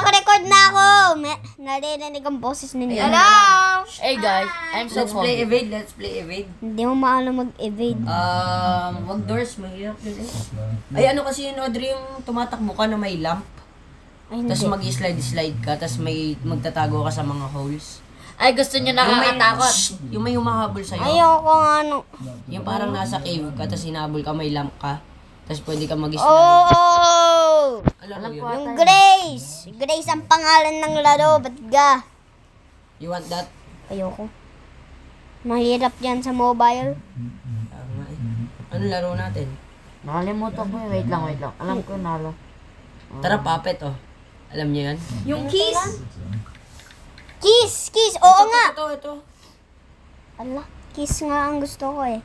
Naka-record na ako. Naririnig ang boses ninyo. Hello! Hey guys, I'm so Let's play foggy. evade, let's play evade. Hindi mo maano mag-evade. Wag doors, mahirap yun eh. Ay ano kasi yun, Audrey, yung tumatakbo ka na may lamp. Ay, hindi. Tapos mag-slide ka, tapos may magtatago ka sa mga holes. Ay, gusto nyo nakakatakot. Yung may humahabol sa'yo. Ayoko nga ano. Yung parang nasa cave ka, tapos hinabol ka, may lamp ka. Tapos pwede ka mag-slide. Oh! Alam mo yun? Yung Grace. Grace ang pangalan ng laro. Ba't ga? You want that? Ayoko. Mahirap yan sa mobile. Tama eh. Ano laro natin? Nakalimutan ko eh. Wait lang. Alam ko nalo. Tara, puppet oh. Alam niyo yan? Yung kiss? Kiss! Oo nga! Ito. Ala, kiss nga ang gusto ko eh.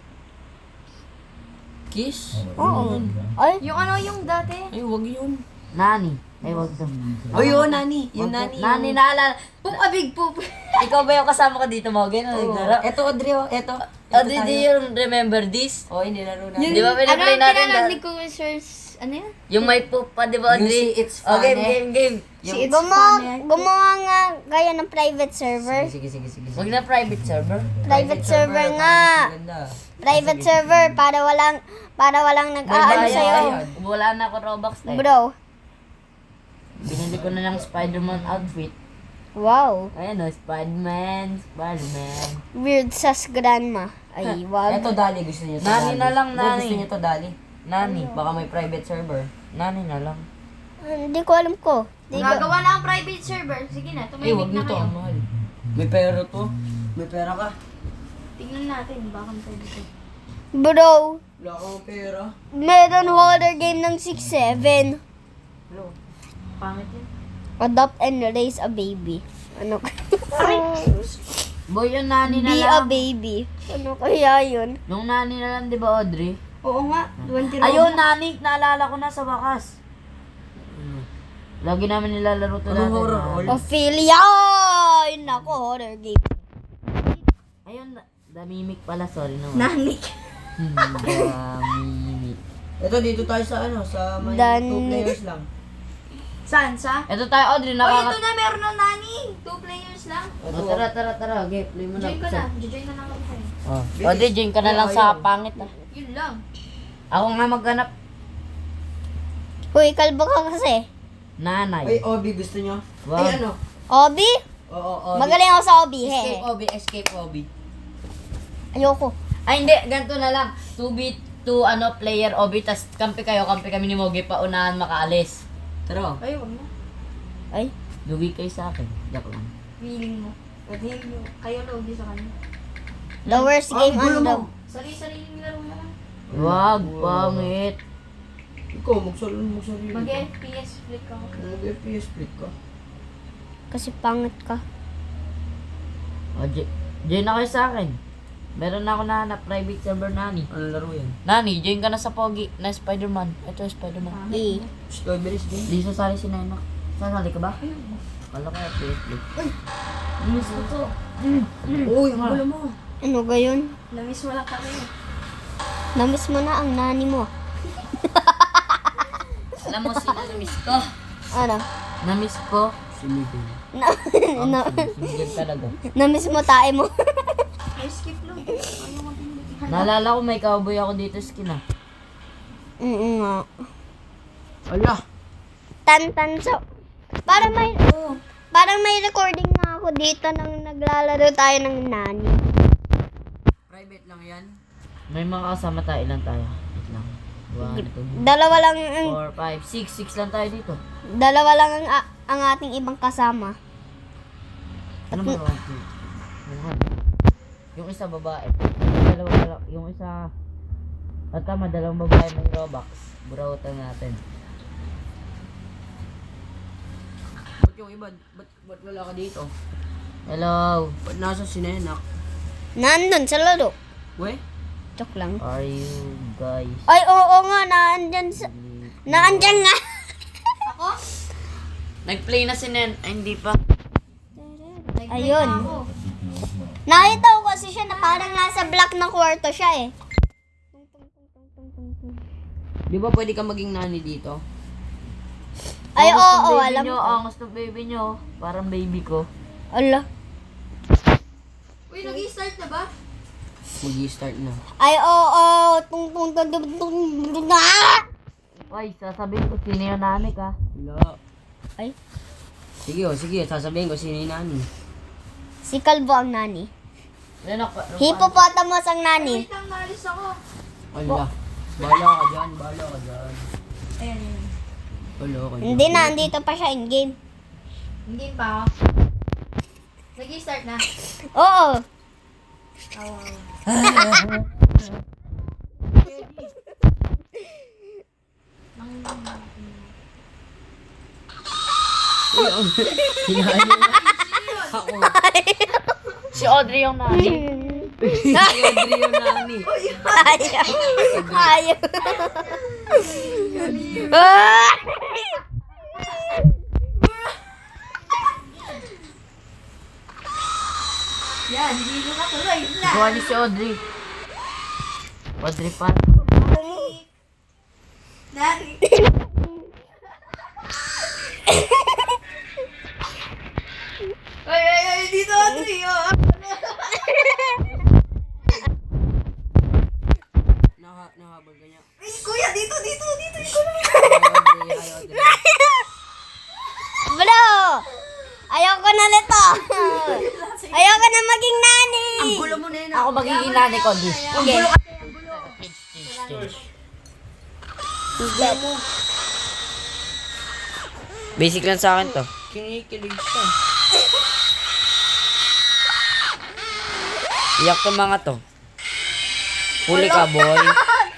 Kiss? Oo. Ay, Yung ano yung dati? Ay, wag yun. Nani. Ay, wag to. Ay, oo, Nani. Yung Nani. Nani, naalala. Pupabig poop. Ikaw ba yung kasama ko dito, Morgan? Ano naglaro? Ito, Audrey, oh. Ito. Oh, did you remember this? Oh, nilaro natin. Di ba pinaplay natin? Ano ko search? Ano yan? Yung may poop pa, di ba, You Audrey? see, it's Oh, fun, game. Si It's gumawa nga kaya ng private server. Sige. Wag na private server. Private server nga. Ganda. Private server para walang nag-aano sa'yo. Wala na ako Robux na eh. Bro. Binili ko na ng Spider-Man outfit. Wow. Ayan o, Spider-Man. Weird sas grandma. Ay, wag. Ito, Dali. Gusto niyo to, Nani Dali? na lang, Hindi, Nani. Gusto niyo to, Dali? Nani. Baka may private server. Nani na lang. Hindi ko alam ko. Gagawa na ang private server. Sige na, Eh, tumimik wag na niyo to. kayo. Ang mahal. May pera to. May pera ka. Tingnan natin, baka pwede to. Bro, Wala akong pera. meron horror game ng 6-7. Hello. Pangit yun. Adopt and raise a baby. Ano Boy, yung nani na Be a lang. baby. Ano kaya yun? Yung nani na lang, di ba, Audrey? Oo nga, 20 Ayun, nani. Naalala ko na sa wakas. Lagi namin nilalaro to Anong dati. horror, na- Ol? Ophelia! Ay, nako, horror game. Ayun, damimik pala. Sorry naman. Nanik. Damimik. Ito, dito tayo sa ano, sa may Dan- 2 players lang. Saan sa? Ito tayo, Audrey. Oh, ito na, meron na nani. 2 players lang. Oh, tara. Okay, play mo na. Join ko na. Join na naman kayo. Oh. Audrey, join ka na lang sa pangit ah. Yun lang. Ako nga maghanap. Uy, kalbo ka kasi. Nanay. Ay, Obi, gusto niyo? Wow. Ay, ano? Obi? Oo, Obi. Magaling ako sa Obi, Escape he. Obi, escape Obi. Ayoko. Ay, hindi. Ganito na lang. 2v2, player, Obi. Tas kampi kami ni Mogi. Paunahan makaalis. Tara. Ay, wag na. Ay, Lugi kayo sa akin. Joke lang. Feeling mo. Pwede yung kayo logi sa kanya. the worst game on the... Sarili-sariling laro na lang. Wag, pangit. Ikaw, magsarili. Mag-FPS flick ako. Mag-FPS split ka. Kasi pangit ka. O, join na kayo sa akin. Meron na ako nahanap private server Nani. Ano laro yan? Nani, join ka na sa Pogi na Spider-Man. Ito, Spider-Man. E. Strawberries din. Di sasali si Nenok. Sasali ka ba? Kala ko Facebook. Miss ko to. Uy, ang gulo mo. Ano ga yun? Namiss mo lang kami. Namiss mo na ang nani mo. Alam mo, sino na-miss ko? Ano? Na-miss ko. Si Miguel. Na, Sinigil talaga. namiss mo tae mo. Ay, skip lang. Ayaw mo pinili. Naalala ko may cowboy ako dito skin ah. Nga. Ala. Tantan so. Parang may recording nga ako dito nang naglalaro tayo ng nani. Private lang yan. May mga kasama tayo. Ilan tayo? Wait lang. 1, 2, Dalawa lang ang 4, 5, 6. 6 lang tayo dito. dalawa lang ang ating ibang kasama. Ano ba 1, 2? Yung isa babae. Yung isa... tama, dalawang babae may Robux. Burawatan natin. Ba't yung iba? Ba't wala ka dito? Hello. Ba't nasa sinenak? Nandun sa laro. We? Joke lang. Are you guys? Ay, oo nga, naandyan nga. Ako? Nag-play na si Nen. Ay, hindi pa. Nag-play Ayun. na ako. Nakita ko kasi siya na parang nasa block ng kwarto siya eh. Di ba pwede ka maging nani dito? Ay, Ang oo, gustong baby alam nyo, ko. ang gustong baby nyo. Parang baby ko. Ala. Uy, nag-i-start na ba? Mag-i-start na. Ay, oo. Tung tung tung tung tung tung Ay, sasabihin ko sino yung nanay ka. Wala. Ay, Sige, sige. Sasabihin ko sino yung nani. si Kalbo ang nani. Ano Hippopotamus ang nani. Wait lang, naalis ako. Wala. Bahala ka dyan. Bahala ka dyan. Ayan, ayan. Wala ka dyan. Hindi na, andito pa siya in game. Hindi pa ako. Nag-i-start na. Oo. Hinahali na. Ako. Si Audrey yung nanay. Si Audrey yung nani. Ayaw. Ayaw. Ah! Yan, hindi nyo natuloy. Na. Gawa niyo si Audrey. Audrey pa. Nani. Ay, dito Audrey, oh. Nahabol ka niya. Ay, kuya, dito. Hi, Audrey. Bro! Ayoko na nito. Ayoko na maging nani. Ang gulo mo na yun. Ako magiging nanay ko, Audrey. Okay. Basic lang sa akin to. Kinikilig siya. Iyak to mga to. Huli ka, boy.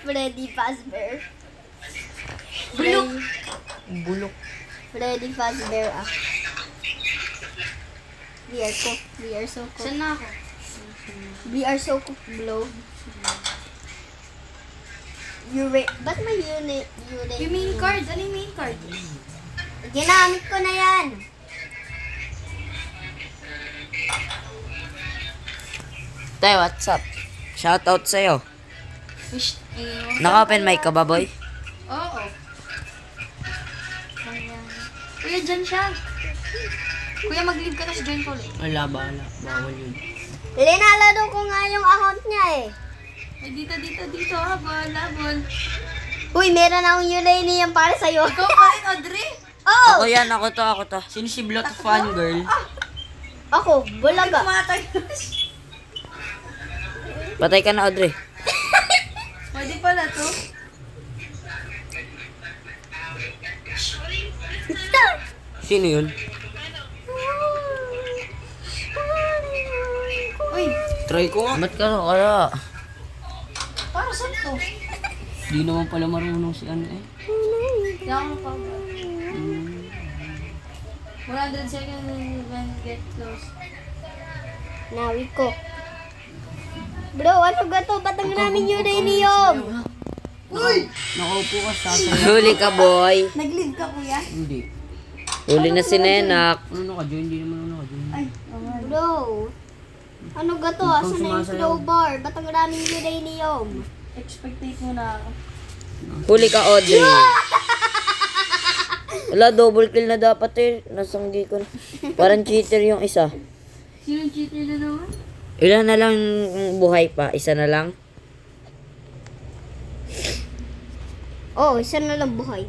Freddy Fazbear. Bulok. Bulok. Freddy Fazbear ah. We are cook. We are so cook. Saan na ako? We are so cook, bro. Ba't may unit? Yung main card. Ano yung main card? Ginamit ko na yan. Tay, what's up? Shoutout sa'yo. Wish. Naka-open mic ka ba, boy? Oo. Kuya, dyan siya. Kuya, mag-leave ka tapos join ko ulit. Wala, bahala. Bawal yun. Linalaro ko nga yung account niya eh. Ay, dito. Habol. Uy, meron akong uranium para sa'yo. Ikaw pa rin, Audrey. Oh! Ako yan, ako to. Sino si Blot Fan Girl? Ako, bulaga. Tumatay. Patay ka na, Audrey. Pwede pala to. Sino yun? Uy, Try ko nga. Ba't ka na kaya? para saan to? Di naman pala marunong si ano eh. Hindi ako napag- 100 seconds when get close. Nawi ko. Bro, ano ga to? Ba't ang namin uranium? Nakaupo ka sa akin. Huli ka, boy. Nag-leave ka, kuya? Hindi. Huli na si Nenak. Ano naka-join? Hindi naman ako naka-join. Ay, Bro, ano ga to? Ikaw Asan na yung sumasayaw. crowbar? Ba't ang daming uranium? expectate mo na ako. Huli ka, Audrey. Wala, double kill na dapat eh. Nasanggi ko na. Parang cheater yung isa. Sino cheater na naman? Ilan na lang buhay pa? Isa na lang? Oh, isa na lang buhay.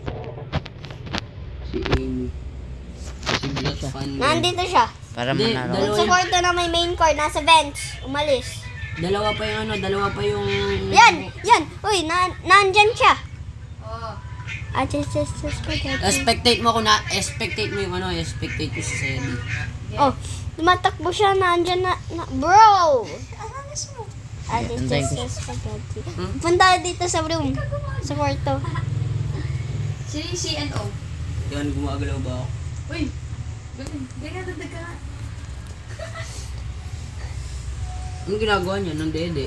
Si Amy. Si Blot Fan Girl. Nandito siya. Para Hindi, manalo. dalawa Sa kwarto na may main car, nasa bench. Umalis. Dalawa pa yung... Yan! Uy, nandyan siya. Oo. Just spaghetti. Spectate mo expectate mo yung expectate ko si Sedi. Oh, tumatakbo siya, nandyan na bro! Antayin ko Just spaghetti. Punta dito sa room. Sa kwarto. Sino yung CNO? Yan, gumagalaw ba ako? Uy! Ganyan, dadag ka nga. Anong ginagawa niya? Nang dede.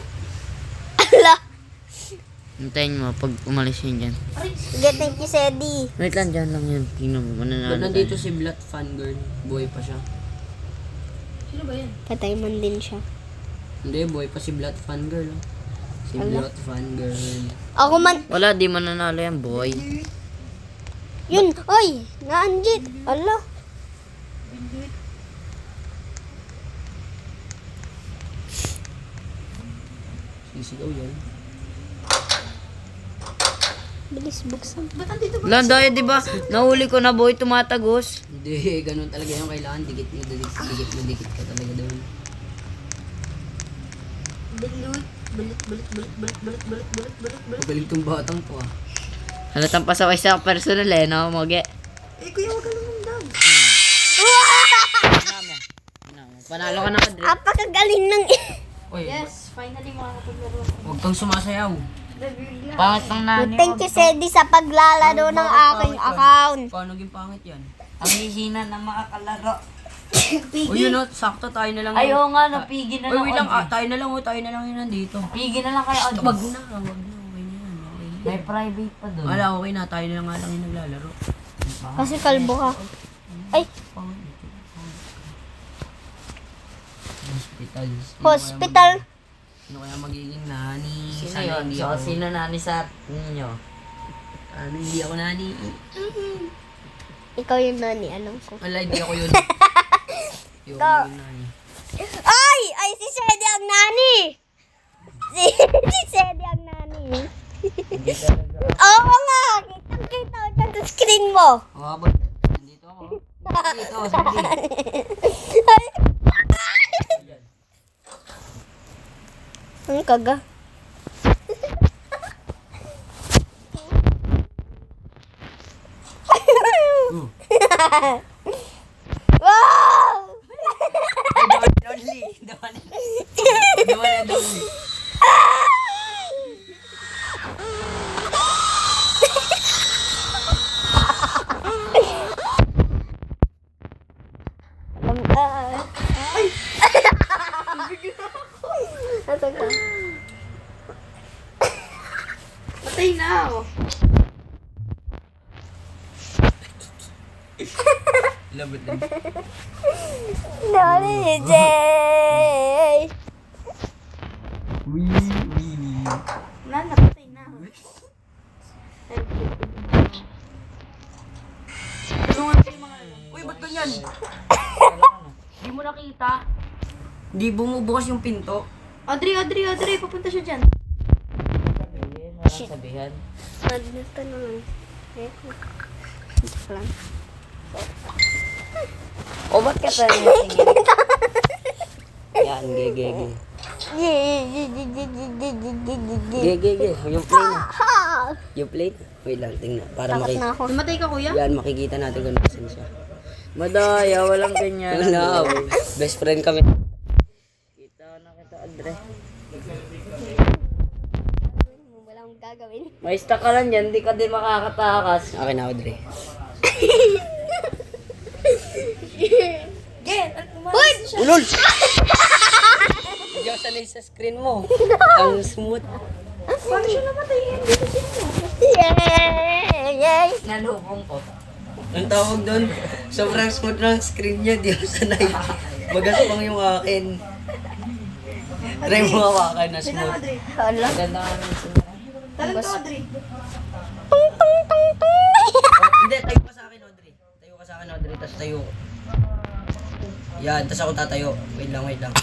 Ala! Hintayin mo pag umalis yun dyan. Getting kisedi. Wait lang, dyan lang yun. Tingnan mo, mananalo Ba't nandito tayo. si Blot Fan Girl? Buhay pa siya. Sino ba yan? Patay man din siya. Hindi, buhay pa si Blot Fan Girl. Oh. Si Blot Fan Girl. Ako man, Wala, di mananalo yan, boy. Yun, oy, naanjit. Ala. Sisigaw yan. Bilis buksan. Ba't andito ba? Landay, di ba? Nahuli ko na boy, tumatagos. Hindi, ganun talaga yung kailangan. Dikit ka talaga doon. Magaling tong batang to ah. Halatang pasaway sa personal eh, no? Moge. Eh, kuya, wag ka naman daw. Panalo ka na ka, Dre. Apakagaling ng... Oy, Yes, finally makakapaglaro. huwag kang sumasayaw. Pangit ng nani. Thank you, Sedi, sa paglalaro ng aking account. Paano naging pangit yan? Ang hihina na makakalaro. O yun o, sakto tayo na lang. Ayaw nga, napigin na Uy, lang. wait lang, Audrey. tayo na lang tayo na lang yun nandito. Pigin na lang kaya, Audrey. Wag na, okay na yan. Okay na. May private pa doon. Wala, okay na, tayo na lang nga lang yung naglalaro. Kasi kalbo ka. Ay, Hospital. hospital. Ano kaya magiging nani? Sino Sana yun? hindi So, ako. sino nani sa ninyo? Ano, hindi ako nani. Ikaw yung nani, alam ko. Wala, hindi ako yun. Hindi ako yung nani. Ay! Ay, si Sedi ang nani! Si Sedi ang nani. Hindi talaga. Oo nga! Kitang-kita ko dyan sa screen mo. O, abot. Nandito ako. Dito, sige. Ang kaga. Wow! Only. The one and only. Nasaan ka? Patay na ako. Labot lang. Nani, Jay! Wala na, patay na ako. Tulungan ko yung mga ano. Uy, ba't ganyan? Hindi mo nakita. Hindi bumubukas yung pinto. Audrey, papunta siya dyan. Sabihin, walang sabihan. Nandito naman. Joke lang. O, ba't ka tayo natingin? Yan, gege. Gege. Yung plane. Yung plane. Wait lang, tingnan. Para Takot na ako. Namatay ka, kuya? Yan, makikita natin kung nasan siya. Madaya, walang ganyan. Wala. Best friend kami. Kita na kita, Andre. Wala akong gagawin. May stock ka lang yan, di ka din makakatakas. Okay na, Audrey. Gen, Uy! Ulol! Hindi ako sanay sa screen mo. Ang smooth. paano siya namatay? Dito siya. Yay! Yay! Nalubong ko. Ang tawag doon, sobrang smooth ng screen niya. Di ako sanay. Magaspang yung akin. Try mo hawakan na Sino, smooth. Audrey? Hala. Ganda nga ng sila. Talang ka, Audrey. Tung, tung, tung, tung. Hindi, tayo ka sa akin, Audrey. Tayo ka sa akin, Audrey. Tapos tayo. Yan, tapos ako tatayo. Wait lang. Wait lang.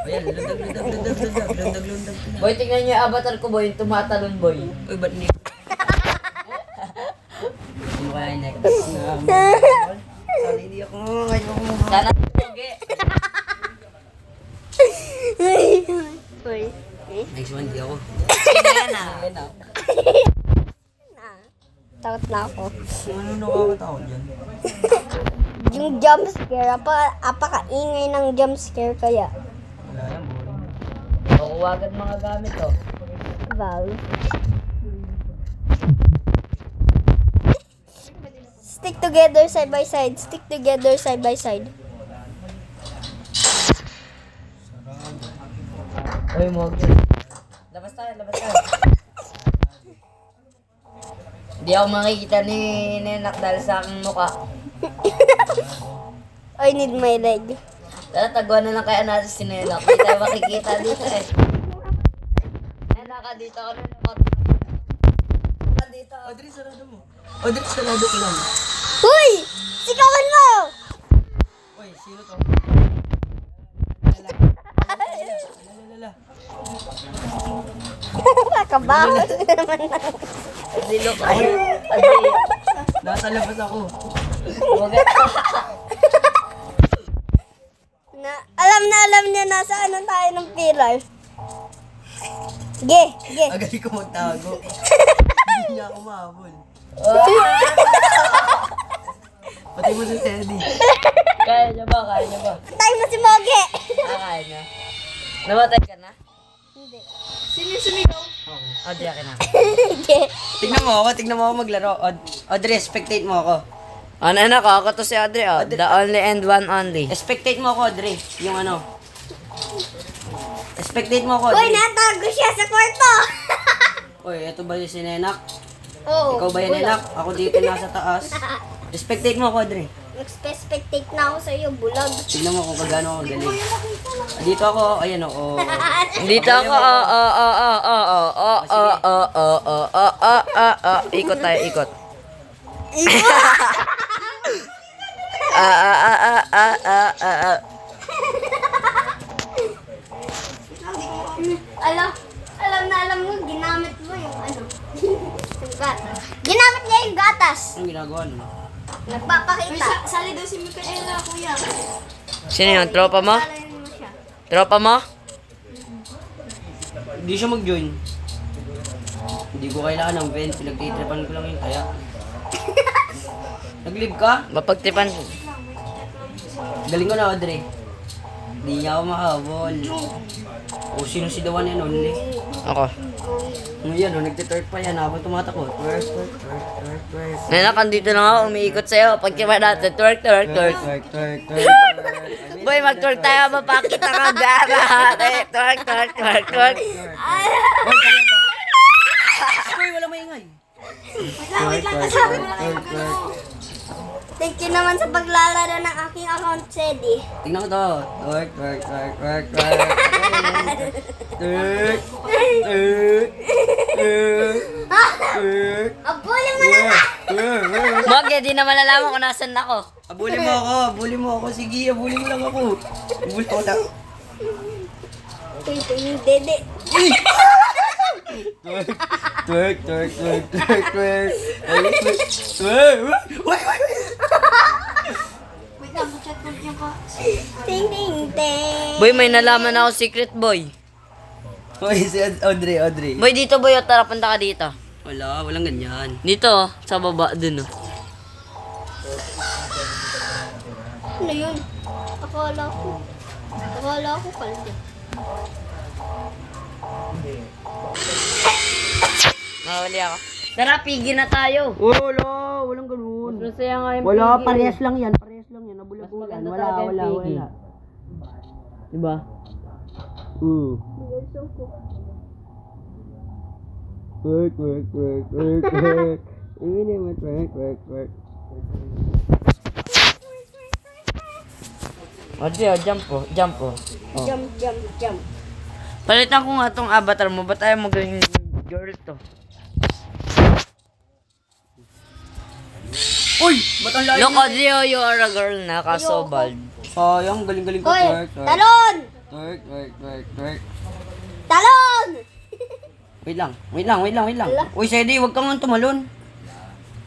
Ayan, lundag. Boy, tingnan niyo yung avatar ko, boy. Yung tumatalon, boy. Uy, ba't hindi? Ano kaya next? Sorry, hindi ako. Ayoko mo. Sana pogi. Uy. Next one, di ako. Sino yan ah? Takot na ako. Ano nakakatakot dyan? Yung jump scare, apaka-ingay ng jump scare kaya. Wala yan, boring. Pakuwagan mga gamit, oh. Val. Stick together side by side. Stick together side by side. Uy, Mogi. Labas tayo. Hindi ako makikita ni Nenak dahil sa aking muka. I need my leg. Tara, taguan na lang kaya natin si Nenak. Hindi tayo makikita dito eh. Nenak, dito ka rin. Dito. Audrey, sarado mo. Audrey, sarado ko lang. Huy! Sikawan mo! Uy, sino to? Kabaho naman na. Dilo ka. Adi. Nasa labas ako. Alam niya nasa ano tayo ng pillar. Ge. Agali ko magtago. Hindi niya ako mahabol. Pati mo si Teddy. Kaya niya ba? Kaya niya ba? Patay mo si Moge! Kaya niya. Namatay ka na? Hindi. Sino yung sumigaw? Adi, akin na. Ge. Tignan mo ako maglaro. Audrey, spectate mo ako. Ano na ako? Ako to si Audrey. Oh. The only and one only. Spectate mo ako, Audrey. Yung ano. Spectate mo ako, Uy, Audrey. natago siya sa kwarto! Uy, ito ba yung si Nenak? Oo. Ikaw ba yung Nenak? Ako dito nasa taas. Spectate mo ako, Audrey. Nag-spectate na ako sa iyo, bulag. Tignan mo kung kagano ako galing. Dito ako, ayan o. Dito ako. Ikot tayo, ikot. Alam mo, ginamit mo yung ano. Yung gatas. Ginamit niya yung gatas. Anong ginagawa nun? Nagpapakita. Sali daw si Micaela, kuya. Sino yun? Tropa mo? Salayin mo siya. Tropa mo? Hindi siya mag-join. Hindi ko kailangan ng vent. Pinagtitripan ko lang yun. Kaya. Nag-live ka? Mapagtripan. Galing ko na, Audrey. Hindi niya ako mahabol. O sino si the one and only? Ako. Yan o, nagtitwerk pa yan habang tumatakbo. Twerk, twerk, twerk, twerk, twerk. Nenak, andito na ako. Umiikot sa'yo. Pagtripan natin. Twerk, twerk, twerk. Twerk, twerk, twerk, twerk. Boy, mag-twerk tayo. Mapakita ka. Gara. Twerk, twerk, twerk, twerk. Uy, wala maingay. Wait lang, kasabi mo lang kayo magano. Thank you naman sa paglalaro ng aking account, Sedi. Tingnan ko to. Twerk, twerk, twerk, twerk, twerk. Twerk, twerk, twerk, twerk. Abulin mo na! Moge, di na malalaman kung nasan ako. Abulin mo ako, abulin mo ako. Sige, abulin mo lang ako. Abulin ko lang. Ito yung dede. Twerk, twerk, twerk, twerk, twerk, twerk. Twerk, wait. Wait lang, chat mo niya ka. Ting, ting, ting. Boy, may nalaman ako secret, boy. Uy, si Audrey. Boy, dito, boy. O, tara, punta ka dito. Wala, walang ganyan. Dito, oh, sa baba, dun, oh. Ano yun? Akala ko kalde. Mawali ako. Tara, pigi na tayo. Wala, walang ganun. Masaya nga yung Wala, pigi. parehas lang yan. Nabulag-bulan. maganda Wala, talaga yung wala, pigi. wala. Diba? Twerk, twerk, twerk, twerk, twerk. Ini mo, twerk, twerk, twerk. Audrey, oh, jump, oh. Jump, oh. Oh. Jump. Palitan ko nga tong avatar mo. Ba't ayaw mo gawing girl to? Uy! Ba't ang layo? Look, Audrey, oh, you are a girl na, kaso bald. Sayang, galing-galing ko. Hoy, Twerk, twerk. talon! Twerk, twerk, twerk, twerk. Talon! Wait lang. Ala. Uy, Sedi, huwag kang tumalon.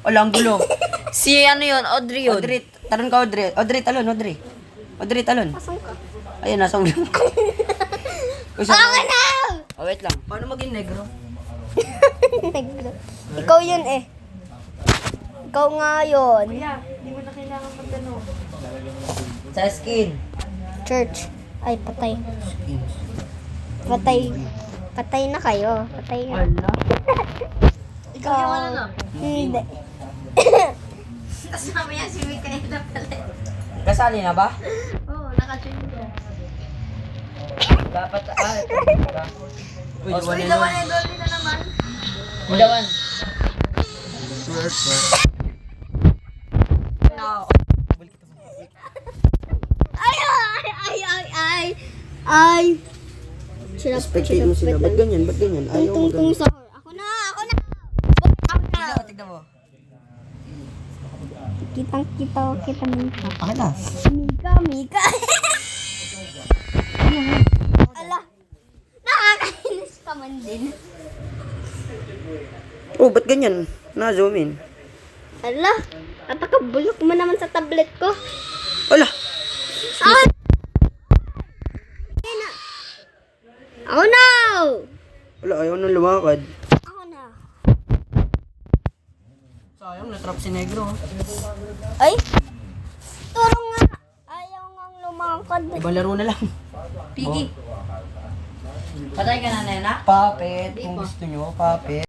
Wala, ang gulo. Si ano yun? Audrey yun. Audrey, talon ka, Audrey. Audrey, talon, Audrey. Audrey, talon. Asan ka? Ayun, nasa ulo ko. Uy, Ako na! Oh, wait lang. Paano maging negro? Ikaw yun eh. Ikaw nga yun. Kuya, hindi mo na kailangan magano. Sa skin. Church. Ay, patay. Patay na kayo. Patay na. Ikaw yung ano na. Hindi. Kasama yan si Micaela pala. Kasali na ba? Oo, naka-join ka. Dapat, Uy, Oh, wala Uy, na. lawan na Dolly na naman. Ilawan. Twerk, twerk. Ay. Spectate mo sila. Ba't ganyan? Ayaw mo Tung ganyan. sahur. Ako na. Kitang kita Mika. Bakit na? Mika. Ala, nakakainis ka man din. Oh, ba't ganyan? Na-zoom in. Ala, napakabulok mo naman sa tablet ko. Wala! Ah! Ako na! Wala, ayaw nang lumakad. Ako na. Sayang, natrap si Negro. Ay! Turo nga! Ayaw nga lumakad. Ibang laro na lang. Piggy. Patay ka na, Nena? Puppet, kung gusto nyo, puppet.